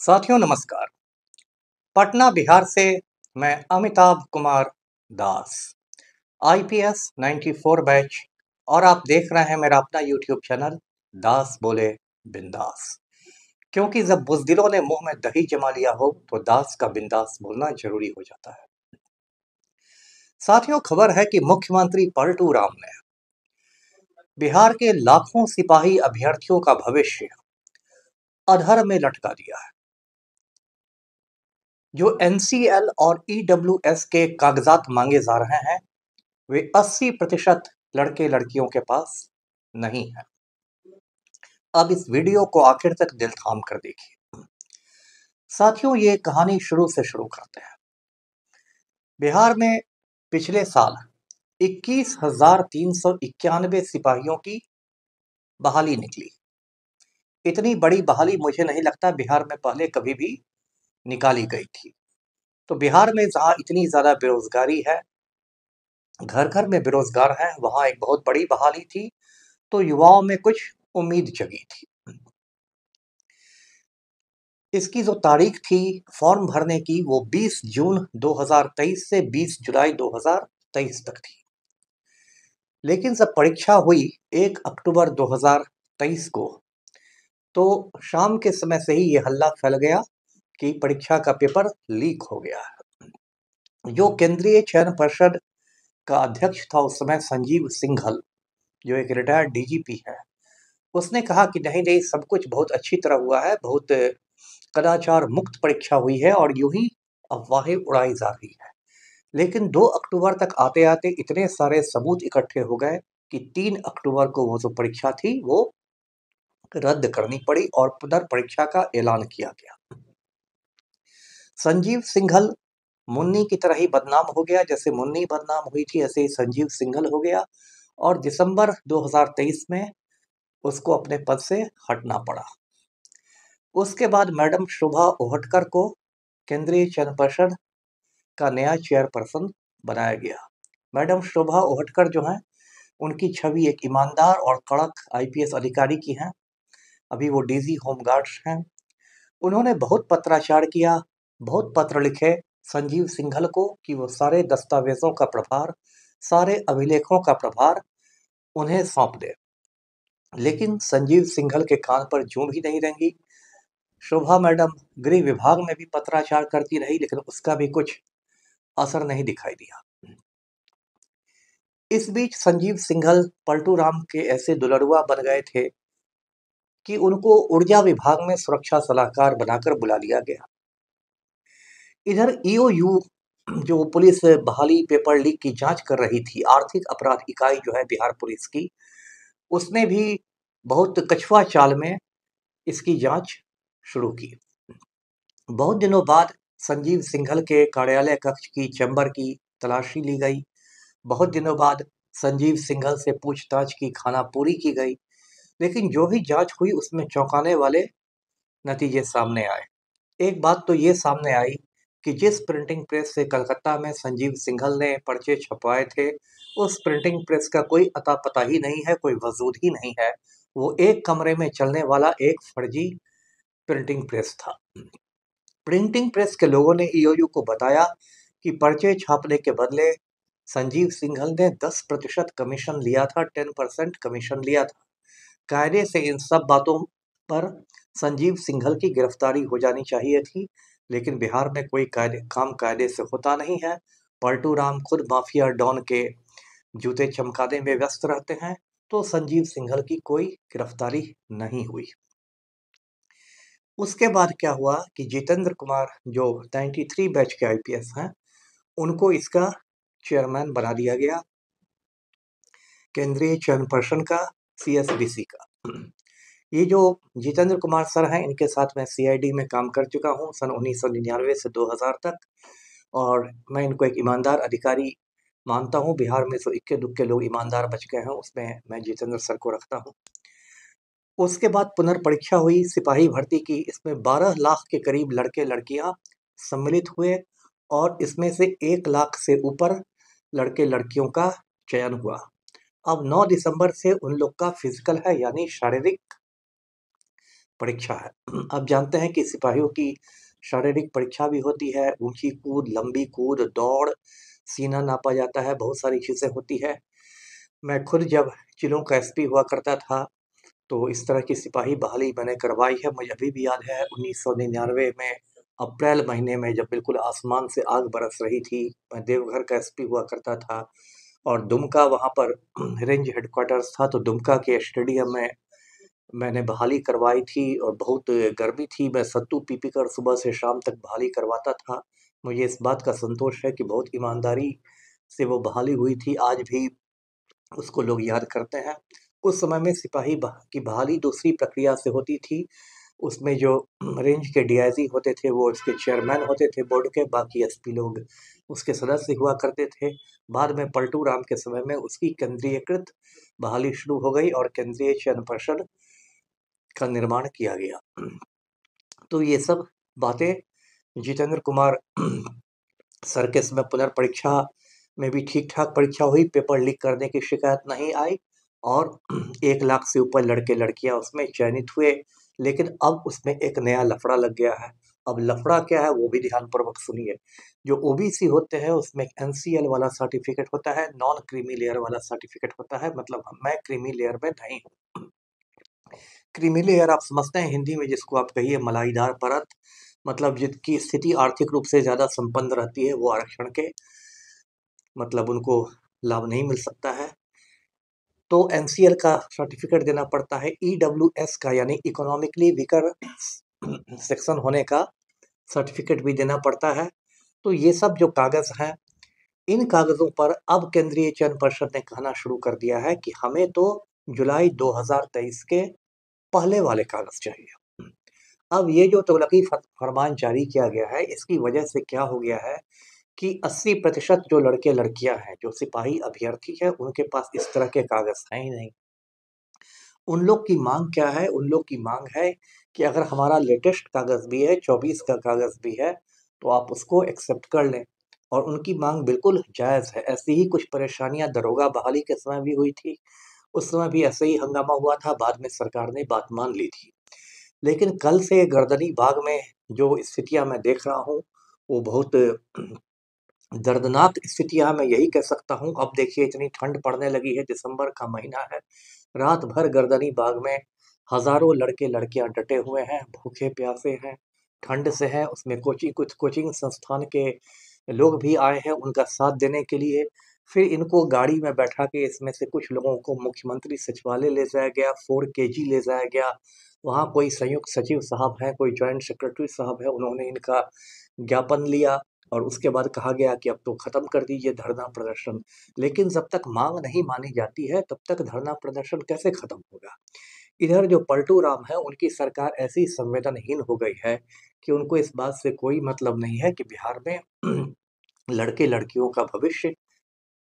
साथियों नमस्कार। पटना बिहार से मैं अमिताभ कुमार दास, आईपीएस 94 बैच, और आप देख रहे हैं मेरा अपना यूट्यूब चैनल दास बोले बिंदास। क्योंकि जब बुजदिलों ने मुंह में दही जमा लिया हो तो दास का बिंदास बोलना जरूरी हो जाता है। साथियों, खबर है कि मुख्यमंत्री पलटू राम ने बिहार के लाखों सिपाही अभ्यर्थियों का भविष्य अधर में लटका दिया है। जो एनसीएल और ईडब्ल्यूएस के कागजात मांगे जा रहे हैं वे 80% लड़के लड़कियों के पास नहीं है। अब इस वीडियो को आखिर तक दिल थाम कर देखिए। साथियों, ये कहानी शुरू से शुरू करते हैं। बिहार में पिछले साल 21,391 सिपाहियों की बहाली निकली। इतनी बड़ी बहाली मुझे नहीं लगता बिहार में पहले कभी भी निकाली गई थी। तो बिहार में जहां इतनी ज्यादा बेरोजगारी है, घर घर में बेरोजगार है, वहां एक बहुत बड़ी बहाली थी। तो युवाओं में कुछ उम्मीद जगी थी। इसकी जो तारीख थी फॉर्म भरने की वो 20 जून 2023 से 20 जुलाई 2023 तक थी। लेकिन जब परीक्षा हुई 1 अक्टूबर 2023 को, तो शाम के समय से ही ये हल्ला फैल गया कि परीक्षा का पेपर लीक हो गया है। जो केंद्रीय चयन परिषद का अध्यक्ष था उस समय, संजीव सिंघल, जो एक रिटायर्ड डीजीपी है, उसने कहा कि नहीं नहीं, सब कुछ बहुत अच्छी तरह हुआ है, बहुत कदाचार मुक्त परीक्षा हुई है और यूं ही अफवाहें उड़ाई जा रही है। लेकिन 2 अक्टूबर तक आते आते इतने सारे सबूत इकट्ठे हो गए कि 3 अक्टूबर को वो जो परीक्षा थी वो रद्द करनी पड़ी और पुनर्परीक्षा का ऐलान किया गया। संजीव सिंघल मुन्नी की तरह ही बदनाम हो गया। जैसे मुन्नी बदनाम हुई थी ऐसे ही संजीव सिंघल हो गया और दिसंबर 2023 में उसको अपने पद से हटना पड़ा। उसके बाद मैडम शोभा ओहटकर को केंद्रीय चयन परिषद का नया चेयरपर्सन बनाया गया। मैडम शोभा ओहटकर जो हैं, उनकी छवि एक ईमानदार और कड़क आईपीएस अधिकारी की है। अभी वो डीजी होमगार्ड्स हैं। उन्होंने बहुत पत्राचार किया, बहुत पत्र लिखे संजीव सिंघल को कि वो सारे दस्तावेजों का प्रभार, सारे अभिलेखों का प्रभार उन्हें सौंप दे। लेकिन संजीव सिंघल के कान पर जूं भी नहीं रेंगी। शोभा मैडम गृह विभाग में भी पत्राचार करती रही, लेकिन उसका भी कुछ असर नहीं दिखाई दिया। इस बीच संजीव सिंघल पलटू राम के ऐसे दुलड़ुआ बन गए थे कि उनको ऊर्जा विभाग में सुरक्षा सलाहकार बनाकर बुला लिया गया। इधर ईओयू, जो पुलिस बहाली पेपर लीक की जांच कर रही थी, आर्थिक अपराध इकाई जो है बिहार पुलिस की, उसने भी बहुत कछुआ चाल में इसकी जांच शुरू की। बहुत दिनों बाद संजीव सिंघल के कार्यालय कक्ष की चैम्बर की तलाशी ली गई। बहुत दिनों बाद संजीव सिंघल से पूछताछ की खानापूरी की गई। लेकिन जो भी जांच हुई उसमें चौंकाने वाले नतीजे सामने आए। एक बात तो ये सामने आई कि जिस प्रिंटिंग प्रेस से कलकत्ता में संजीव सिंघल ने पर्चे छपवाए थे, उस प्रिंटिंग प्रेस का कोई अता पता ही नहीं है, कोई वजूद ही नहीं है। वो एक कमरे में चलने वाला एक फर्जी प्रिंटिंग प्रेस था। प्रिंटिंग प्रेस के लोगों ने ईओयू को बताया कि पर्चे छापने के बदले संजीव सिंघल ने 10% कमीशन लिया था, 10% कमीशन लिया था। कायदे से इन सब बातों पर संजीव सिंघल की गिरफ्तारी हो जानी चाहिए थी, लेकिन बिहार में कोई काम कायदे से होता नहीं है। पलटू राम खुद माफिया डॉन के जूते चमकाने में व्यस्त रहते हैं, तो संजीव सिंघल की कोई गिरफ्तारी नहीं हुई। उसके बाद क्या हुआ कि जितेंद्र कुमार, जो 93 बैच के आईपीएस हैं, उनको इसका चेयरमैन बना दिया गया, केंद्रीय चयन पर्षद का, सीएसबीसी का। ये जो जितेंद्र कुमार सर हैं, इनके साथ मैं सीआईडी में काम कर चुका हूँ सन 1999 से 2000 तक, और मैं इनको एक ईमानदार अधिकारी मानता हूँ। बिहार में तो इक्के दुक्के लोग ईमानदार बच गए हैं, उसमें मैं जितेंद्र सर को रखता हूँ। उसके बाद पुनर्परीक्षा हुई सिपाही भर्ती की। इसमें 12 लाख के करीब लड़के लड़कियां सम्मिलित हुए और इसमें से 1 लाख से ऊपर लड़के लड़कियों का चयन हुआ। अब 9 दिसंबर से उन लोग का फिजिकल है, यानी शारीरिक परीक्षा है। आप जानते हैं कि सिपाहियों की शारीरिक परीक्षा भी होती है, ऊंची कूद, लंबी कूद, दौड़, सीना नापा जाता है, बहुत सारी चीज़ें होती है। मैं खुद जब जिलों का एसपी हुआ करता था तो इस तरह की सिपाही बहाली मैंने करवाई है। मुझे अभी भी याद है 1999 में अप्रैल महीने में जब बिल्कुल आसमान से आग बरस रही थी, मैं देवघर का एसपी हुआ करता था और दुमका वहाँ पर रेंज हेडक्वार्टर्स था, तो दुमका के स्टेडियम में मैंने बहाली करवाई थी और बहुत गर्मी थी। मैं सत्तू पी कर सुबह से शाम तक बहाली करवाता था। मुझे इस बात का संतोष है कि बहुत ईमानदारी से वो बहाली हुई थी। आज भी उसको लोग याद करते हैं। उस समय में सिपाही की बहाली दूसरी प्रक्रिया से होती थी। उसमें जो रेंज के डीआईजी होते थे वो उसके चेयरमैन होते थे बोर्ड के, बाकी एसपी लोग उसके सदस्य हुआ करते थे। बाद में पलटू राम के समय में उसकी केंद्रीयकृत बहाली शुरू हो गई और केंद्रीय चयन पर्षद का निर्माण किया गया। तो ये सब बातें जितेंद्र कुमार सर के समय पुनर्परीक्षा में भी ठीक ठाक परीक्षा हुई, पेपर लीक करने की शिकायत नहीं आई और 1 लाख से ऊपर लड़के लड़कियां उसमें चयनित हुए। लेकिन अब उसमें एक नया लफड़ा लग गया है। अब लफड़ा क्या है वो भी ध्यानपूर्वक सुनिए। जो ओबीसी होते हैं उसमें एनसीएल वाला सर्टिफिकेट होता है, नॉन क्रीमी लेयर वाला सर्टिफिकेट होता है, मतलब मैं क्रीमी लेयर में नहीं हूँ। क्रीमी लेयर आप समझते हैं हिंदी में, जिसको आप कहिए मलाईदार परत, मतलब जिनकी स्थिति आर्थिक रूप से ज्यादा संपन्न रहती है वो आरक्षण के मतलब उनको लाभ नहीं मिल सकता है। तो एनसीएल का सर्टिफिकेट देना पड़ता है, ईडब्ल्यूएस का यानी इकोनॉमिकली वीकर सेक्शन होने का सर्टिफिकेट भी देना पड़ता है। तो ये सब जो कागज हैं, इन कागजों पर अब केंद्रीय चयन पर्षद ने कहना शुरू कर दिया है कि हमें तो जुलाई 2023 के पहले वाले कागज चाहिए। अब ये जो तुगलकी फरमान जारी किया गया है, इसकी वजह से क्या हो गया है कि 80% जो लड़के लड़कियां हैं, जो सिपाही अभ्यर्थी हैं, उनके पास इस तरह के कागज हैं ही नहीं। उन लोग की मांग क्या है? उन लोग की मांग है कि अगर हमारा लेटेस्ट कागज भी है, 24 का कागज भी है, तो आप उसको एक्सेप्ट कर लें। और उनकी मांग बिल्कुल जायज़ है। ऐसी ही कुछ परेशानियां दरोगा बहाली के समय भी हुई थी। उस समय भी ऐसे ही हंगामा हुआ था, बाद में सरकार ने बात मान ली थी। लेकिन कल से गर्दनी बाग में जो स्थितियां मैं देख रहा हूँ, वो बहुत दर्दनाक स्थितियां मैं यही कह सकता हूँ। अब देखिए इतनी ठंड पड़ने लगी है, दिसंबर का महीना है, रात भर गर्दनी बाग में हजारों लड़के लड़कियां डटे हुए हैं, भूखे प्यासे हैं, ठंड से हैं। उसमें कुछ कोचिंग संस्थान के लोग भी आए हैं उनका साथ देने के लिए। फिर इनको गाड़ी में बैठा के इसमें से कुछ लोगों को मुख्यमंत्री सचिवालय ले जाया गया, 4 KG ले जाया गया। वहाँ कोई संयुक्त सचिव साहब हैं, कोई जॉइंट सेक्रेटरी साहब है, उन्होंने इनका ज्ञापन लिया और उसके बाद कहा गया कि अब तो खत्म कर दीजिए धरना प्रदर्शन। लेकिन जब तक मांग नहीं मानी जाती है तब तक धरना प्रदर्शन कैसे खत्म होगा? इधर जो पलटू राम है उनकी सरकार ऐसी संवेदनहीन हो गई है कि उनको इस बात से कोई मतलब नहीं है कि बिहार में लड़के लड़कियों का भविष्य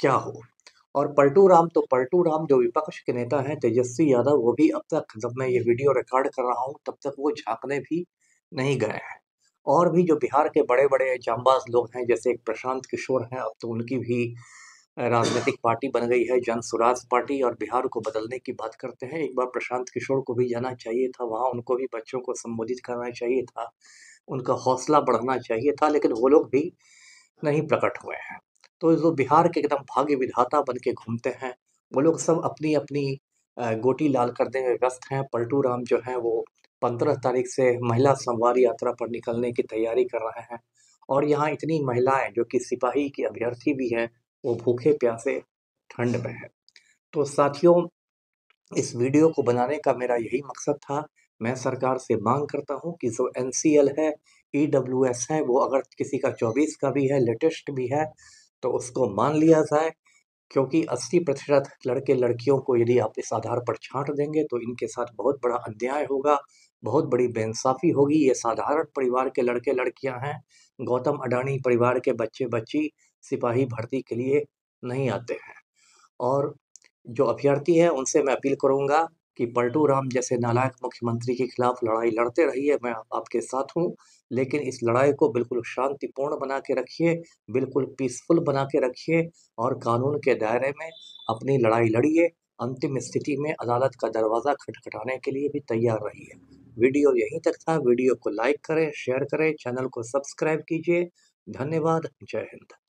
क्या हो। और पलटू राम जो विपक्ष के नेता हैं तेजस्वी यादव, वो भी अब तक, जब मैं ये वीडियो रिकॉर्ड कर रहा हूँ तब तक वो झांकने भी नहीं गए हैं। और भी जो बिहार के बड़े बड़े जांबाज लोग हैं, जैसे एक प्रशांत किशोर हैं, अब तो उनकी भी राजनीतिक पार्टी बन गई है जन स्वराज पार्टी, और बिहार को बदलने की बात करते हैं। एक बार प्रशांत किशोर को भी जाना चाहिए था वहाँ, उनको भी बच्चों को संबोधित करना चाहिए था, उनका हौसला बढ़ाना चाहिए था, लेकिन वो लोग भी नहीं प्रकट हुए हैं। तो जो बिहार के एकदम भाग्य विधाता बन के घूमते हैं, वो लोग सब अपनी अपनी गोटी लाल करने में व्यस्त हैं। पलटू राम जो हैं वो 15 तारीख से महिला संवाद यात्रा पर निकलने की तैयारी कर रहे हैं। और यहाँ इतनी महिलाएं जो कि सिपाही की अभ्यर्थी भी हैं, वो भूखे प्यासे ठंड में है। तो साथियों, इस वीडियो को बनाने का मेरा यही मकसद था। मैं सरकार से मांग करता हूँ कि जो एनसीएल है, ईडब्ल्यूएस है, वो अगर किसी का 24 का भी है, लेटेस्ट भी है, तो उसको मान लिया जाए। क्योंकि 80% लड़के लड़कियों को यदि आप इस आधार पर छांट देंगे तो इनके साथ बहुत बड़ा अन्याय होगा, बहुत बड़ी बेइंसाफी होगी। ये साधारण परिवार के लड़के लड़कियां हैं, गौतम अडानी परिवार के बच्चे बच्ची सिपाही भर्ती के लिए नहीं आते हैं। और जो अभ्यर्थी हैं उनसे मैं अपील करूंगा कि पलटू राम जैसे नालायक मुख्यमंत्री के खिलाफ लड़ाई लड़ते रहिए, मैं आपके साथ हूं। लेकिन इस लड़ाई को बिल्कुल शांतिपूर्ण बना के रखिए, बिल्कुल पीसफुल बना के रखिए और कानून के दायरे में अपनी लड़ाई लड़िए। अंतिम स्थिति में अदालत का दरवाज़ा खटखटाने के लिए भी तैयार रहिए। वीडियो यहीं तक था। वीडियो को लाइक करें, शेयर करें, चैनल को सब्सक्राइब कीजिए। धन्यवाद। जय हिंद।